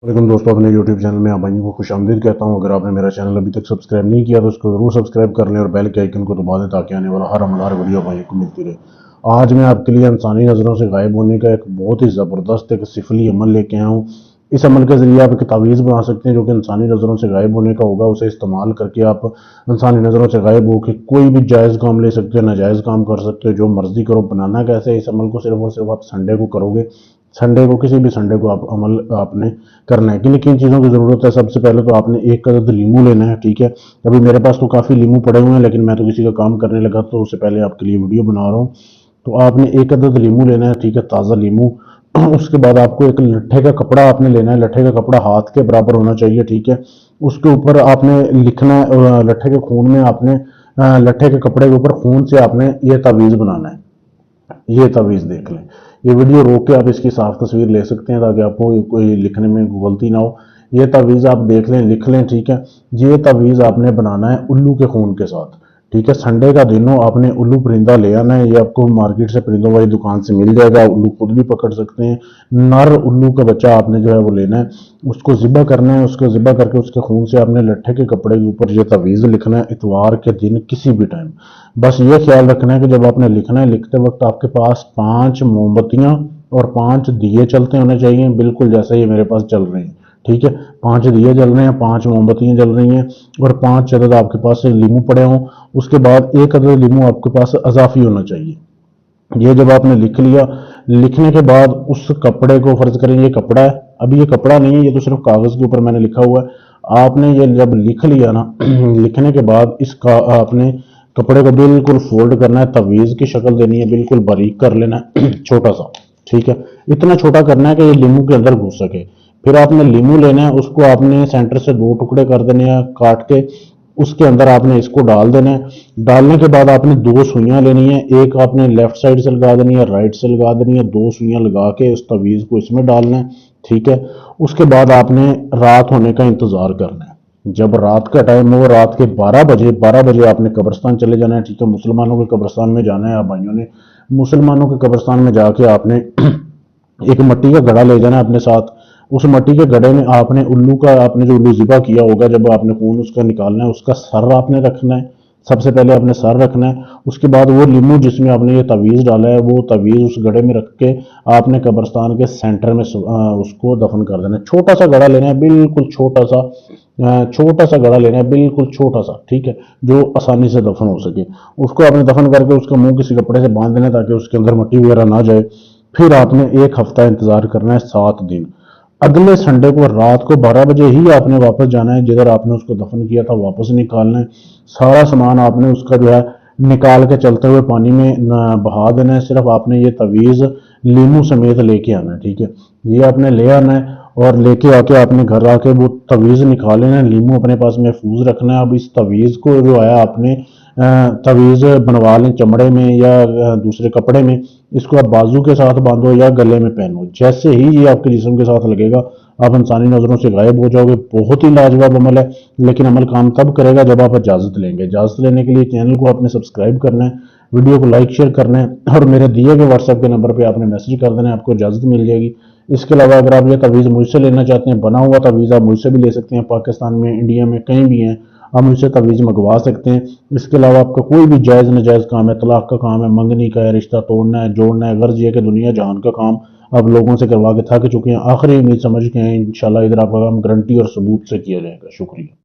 वालेकुम दोस्तों, अपने यूट्यूब चैनल में आप भाइयों को खुश आमदीद कहता हूँ। अगर आपने मेरा चैनल अभी तक सब्सक्राइब नहीं किया तो उसको ज़रूर सब्सक्राइब कर लें और बेल के आइकन को दबा दें ताकि आने वाला हर अमल हर वीडियो भाइयों को मिलती रहे। आज मैं आपके लिए इंसानी नज़रों से गायब होने का एक बहुत ही ज़बरदस्त एक सिफली अमल लेके आया हूँ। इस अमल के ज़रिए आप एक तावीज़ बना सकते हैं जो कि इंसानी नज़रों से गायब होने का होगा। उसे इस्तेमाल करके आप इंसानी नज़रों से गायब हो के कोई भी जायज़ काम ले सकते हो, नाजायज़ काम कर सकते हो, जो मर्जी करो। बनाना कैसे है, इस अमल को सिर्फ और सिर्फ आप संडे को करोगे। संडे को, किसी भी संडे को आप अमल आपने करना है। किन किन चीज़ों की ज़रूरत है? सबसे पहले तो आपने एक अदद लीमू लेना है, ठीक है। अभी मेरे पास तो काफ़ी लीमू पड़े हुए हैं, लेकिन मैं तो किसी का काम करने लगा तो उससे पहले आपके लिए वीडियो बना रहा हूँ। तो आपने एक अदद लीमू लेना है, ठीक है, ताज़ा लीमू। उसके बाद आपको एक लट्ठे का कपड़ा आपने लेना है। लट्ठे का कपड़ा हाथ के बराबर होना चाहिए, ठीक है। उसके ऊपर आपने लिखना है, लट्ठे के खून में आपने लट्ठे के कपड़े के ऊपर खून से आपने ये तावीज़ बनाना है। ये तावीज़ देख लें। ये वीडियो रोक के आप इसकी साफ तस्वीर ले सकते हैं ताकि आपको कोई लिखने में गलती ना हो। ये तावीज़ आप देख लें, लिख लें, ठीक है। ये तावीज़ आपने बनाना है उल्लू के खून के साथ, ठीक है। संडे का दिन हो, आपने उल्लू परिंदा ले आना है। ये आपको मार्केट से परिंदों वाली दुकान से मिल जाएगा। उल्लू खुद भी पकड़ सकते हैं। नर उल्लू का बच्चा आपने जो है वो लेना है, उसको ज़िबा करना है। उसको ज़िबा करके उसके खून से आपने लट्ठे के कपड़े के ऊपर ये तावीज़ लिखना है, इतवार के दिन किसी भी टाइम। बस ये ख्याल रखना है कि जब आपने लिखना है, लिखते वक्त आपके पास 5 मोमबत्तियां और 5 दिए चलते होने चाहिए, बिल्कुल जैसे ये मेरे पास चल रहे हैं, ठीक है। 5 दिए जल रहे हैं, 5 मोमबत्तियां जल रही हैं और 5 अदद आपके पास लीमू पड़े हों। उसके बाद एक अदद लीमू आपके पास अजाफी होना चाहिए। ये जब आपने लिख लिया, लिखने के बाद उस कपड़े को, फर्ज करें ये कपड़ा है, अभी ये कपड़ा नहीं है, ये तो सिर्फ कागज के ऊपर मैंने लिखा हुआ है। आपने ये जब लिख लिया ना, लिखने के बाद इसका आपने कपड़े को बिल्कुल फोल्ड करना है, तवीज़ की शक्ल देनी है, बिल्कुल बारीक कर लेना है, छोटा सा, ठीक है। इतना छोटा करना है कि ये लीमू के अंदर घुस सके। फिर आपने लीमू लेना है, उसको आपने सेंटर से 2 टुकड़े कर देने हैं काट के। उसके अंदर आपने इसको डाल देना है। डालने के बाद आपने 2 सुइयां लेनी है, एक आपने लेफ्ट साइड से लगा देनी है, राइट से लगा देनी है। 2 सुइयां लगा के उस तवीज़ को इसमें डालना है, ठीक है। उसके बाद आपने रात होने का इंतज़ार करना है। जब रात का टाइम हो, रात के 12 बजे आपने कब्रिस्तान चले जाना है, ठीक है। मुसलमानों के कब्रिस्तान में जाना है आप भाइयों ने। मुसलमानों के कब्रिस्तान में जाके आपने एक मिट्टी का घड़ा ले जाना है अपने साथ। उस मिट्टी के घड़े में आपने उल्लू का, आपने जो उल्लू ज़िबा किया होगा, जब आपने खून उसका निकालना है, उसका सर आपने रखना है। सबसे पहले आपने सर रखना है। उसके बाद वो लीमू जिसमें आपने ये तवीज़ डाला है, वो तवीज़ उस घड़े में रख के आपने कब्रिस्तान के सेंटर में उसको दफन कर देना है। छोटा सा घड़ा लेना है, बिल्कुल छोटा सा, छोटा सा घड़ा लेना है, बिल्कुल छोटा सा, ठीक है, जो आसानी से दफन हो सके। उसको आपने दफन करके उसका मुंह किसी कपड़े से बांध देना है ताकि उसके अंदर मिट्टी वगैरह ना जाए। फिर आपने 1 हफ्ता इंतजार करना है, 7 दिन। अगले संडे को रात को 12 बजे ही आपने वापस जाना है, जिधर आपने उसको दफन किया था वापस निकालना है। सारा सामान आपने उसका जो है निकाल के चलते हुए पानी में बहा देना है। सिर्फ आपने ये तवीज़ लीमू समेत लेके आना है, ठीक है। ये आपने ले आना है और लेके आके आपने घर आके वो तवीज़ निकाल लेना है। लीमू अपने पास महफूज रखना है। अब इस तवीज़ को जो है आपने तवीज़ बनवा लें चमड़े में या दूसरे कपड़े में। इसको आप बाजू के साथ बांधो या गले में पहनो। जैसे ही ये आपके जिस्म के साथ लगेगा, आप इंसानी नज़रों से गायब हो जाओगे। बहुत ही लाजवाब अमल है, लेकिन अमल काम तब करेगा जब आप इजाज़त लेंगे। इजाज़त लेने के लिए चैनल को आपने सब्सक्राइब करना है, वीडियो को लाइक शेयर करना है और मेरे दिए गए व्हाट्सएप के नंबर पर आपने मैसेज कर देना है, आपको इजाज़त मिल जाएगी। इसके अलावा अगर आप ये तवीज़ मुझसे लेना चाहते हैं, बना हुआ तवीज़ आप मुझसे भी ले सकते हैं। पाकिस्तान में, इंडिया में, कहीं भी हैं, आप मुझसे तवीज़ मंगवा सकते हैं। इसके अलावा आपका कोई भी जायज़ नाजायज़ काम है, तलाक का काम है, मंगनी का है, रिश्ता तोड़ना है, जोड़ना है, गर्ज ये कि दुनिया जहान का काम आप लोगों से करवा के थक चुके हैं, आखिरी उम्मीद समझ के हैं, इंशाल्लाह इधर आपका काम गारंटी और सबूत से किया जाएगा। शुक्रिया।